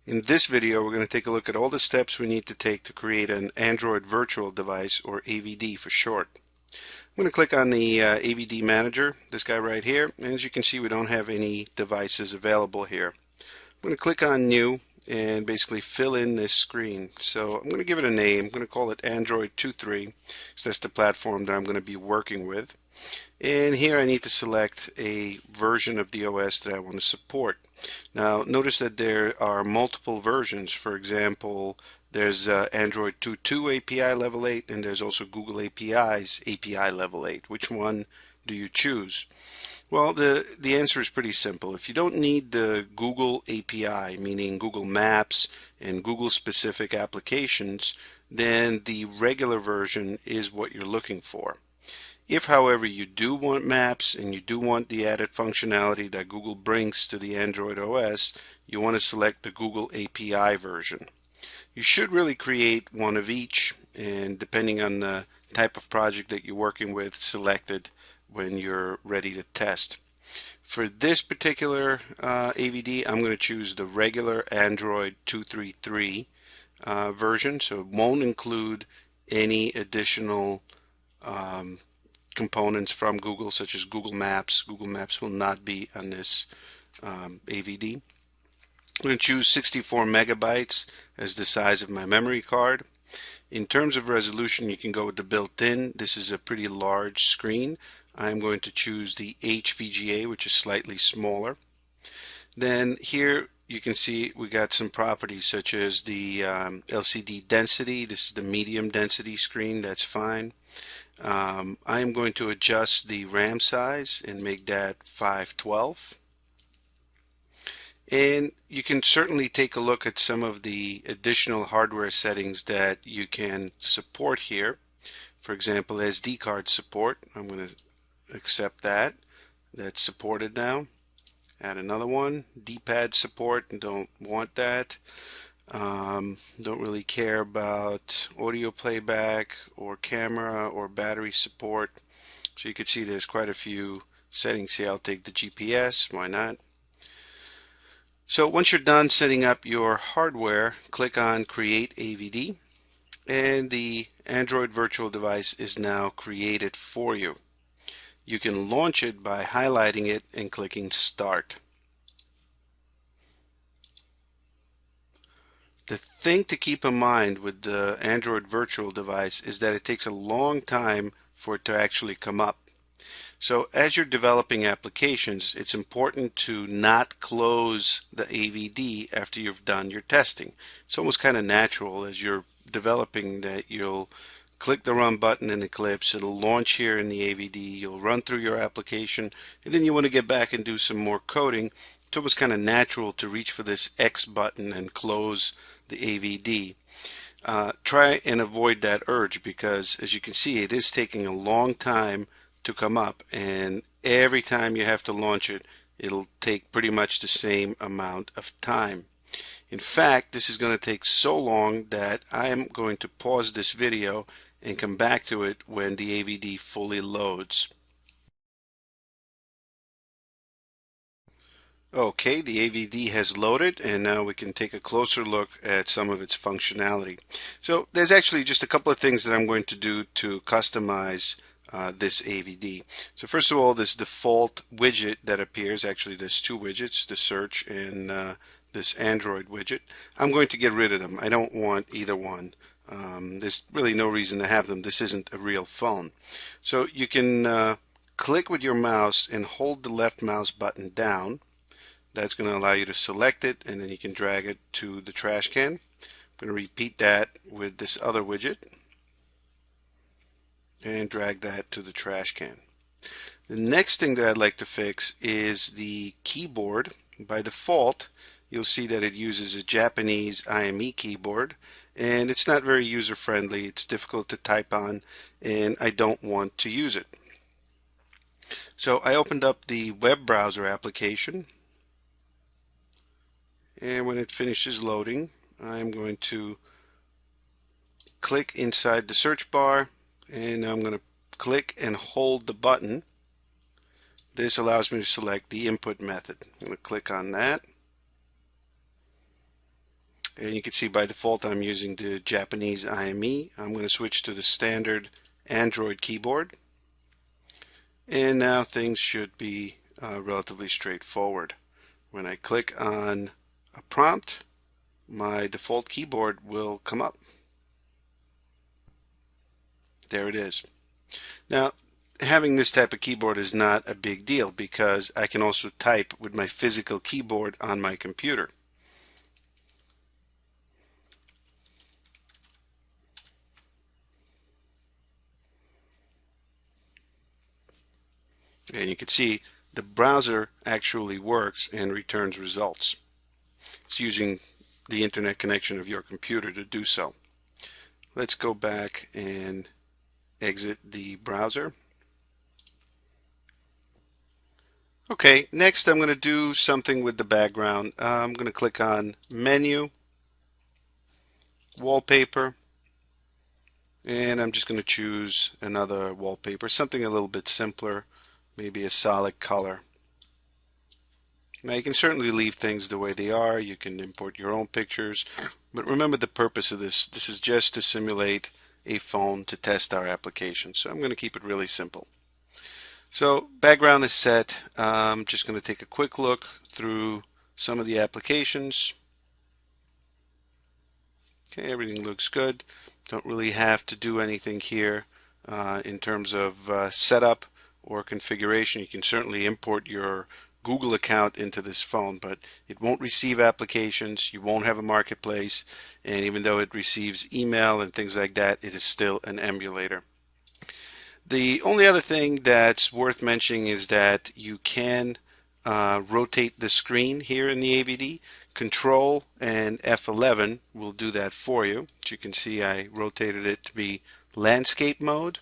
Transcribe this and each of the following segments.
In this video, we're going to take a look at all the steps we need to take to create an Android virtual device, or AVD for short. I'm going to click on the AVD manager, this guy right here, and as you can see, we don't have any devices available here. I'm going to click on New and basically fill in this screen. So I'm going to give it a name. I'm going to call it Android 2.3 because that's the platform that I'm going to be working with. And here I need to select a version of the OS that I want to support. Now notice that there are multiple versions. For example, there's Android 2.2 API level 8, and there's also Google API's API level 8. Which one do you choose? Well, the answer is pretty simple. If you don't need the Google API, meaning Google Maps and Google specific applications, then the regular version is what you're looking for. If, however, you do want maps and you do want the added functionality that Google brings to the Android OS, you want to select the Google API version. You should really create one of each, and depending on the type of project that you're working with, select it when you're ready to test. For this particular AVD, I'm going to choose the regular Android 2.3.3 version, so it won't include any additional components from Google, such as Google Maps. Google Maps will not be on this AVD. I'm going to choose 64 megabytes as the size of my memory card. In terms of resolution, you can go with the built-in. This is a pretty large screen. I'm going to choose the HVGA, which is slightly smaller. Then here you can see we got some properties such as the LCD density. This is the medium density screen. That's fine. I am going to adjust the RAM size and make that 512. And you can certainly take a look at some of the additional hardware settings that you can support here. For example, SD card support. I'm going to accept that. That's supported now. Add another one. D-pad support, don't want that. Don't really care about audio playback or camera or battery support. So you can see there's quite a few settings here. I'll take the GPS, why not? So once you're done setting up your hardware, click on Create AVD, and the Android virtual device is now created for you. You can launch it by highlighting it and clicking Start. The thing to keep in mind with the Android virtual device is that it takes a long time for it to actually come up. So as you're developing applications, it's important to not close the AVD after you've done your testing. It's almost kind of natural as you're developing that you'll click the run button in Eclipse, it'll launch here in the AVD, you'll run through your application, and then you want to get back and do some more coding. It's almost kind of natural to reach for this X button and close the AVD. Try and avoid that urge, because as you can see, it is taking a long time to come up, and every time you have to launch it, it'll take pretty much the same amount of time. In fact, this is going to take so long that I am going to pause this video and come back to it when the AVD fully loads. Okay, the AVD has loaded, and now we can take a closer look at some of its functionality. So there's actually just a couple of things that I'm going to do to customize this AVD. So first of all, this default widget that appears, actually there's two widgets, the search and this Android widget. I'm going to get rid of them. I don't want either one. There's really no reason to have them. This isn't a real phone. So you can click with your mouse and hold the left mouse button down. That's going to allow you to select it, and then you can drag it to the trash can. I'm going to repeat that with this other widget and drag that to the trash can. The next thing that I'd like to fix is the keyboard. By default, you'll see that it uses a Japanese IME keyboard, and it's not very user-friendly. It's difficult to type on, and I don't want to use it. So I opened up the web browser application, and when it finishes loading, I'm going to click inside the search bar, and I'm going to click and hold the button. This allows me to select the input method. I'm going to click on that. And you can see by default I'm using the Japanese IME. I'm going to switch to the standard Android keyboard. And now things should be relatively straightforward. When I click on a prompt, my default keyboard will come up. There it is. Now, having this type of keyboard is not a big deal because I can also type with my physical keyboard on my computer. And you can see the browser actually works and returns results. It's using the internet connection of your computer to do so. Let's go back and exit the browser. Okay, next I'm going to do something with the background. I'm going to click on Menu, Wallpaper, and I'm just going to choose another wallpaper, something a little bit simpler, maybe a solid color. Now you can certainly leave things the way they are. You can import your own pictures, but remember the purpose of this. This is just to simulate a phone to test our application. So I'm going to keep it really simple. So background is set. I'm just going to take a quick look through some of the applications. Okay, everything looks good. Don't really have to do anything here in terms of setup or configuration. You can certainly import your Google account into this phone, but it won't receive applications. You won't have a marketplace, and even though it receives email and things like that, it is still an emulator. The only other thing that's worth mentioning is that you can rotate the screen here in the AVD. Control and F11 will do that for you. As you can see, I rotated it to be landscape mode,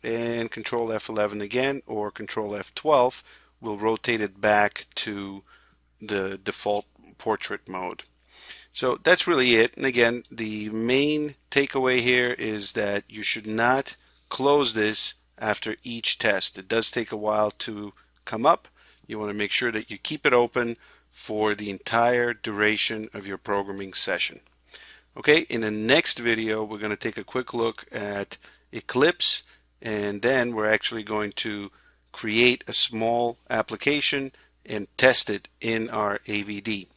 and Control F11 again, or Control F12 will rotate it back to the default portrait mode. So that's really it. And again, the main takeaway here is that you should not close this after each test. It does take a while to come up. You want to make sure that you keep it open for the entire duration of your programming session. Okay, in the next video we're going to take a quick look at Eclipse, and then we're actually going to create a small application and test it in our AVD.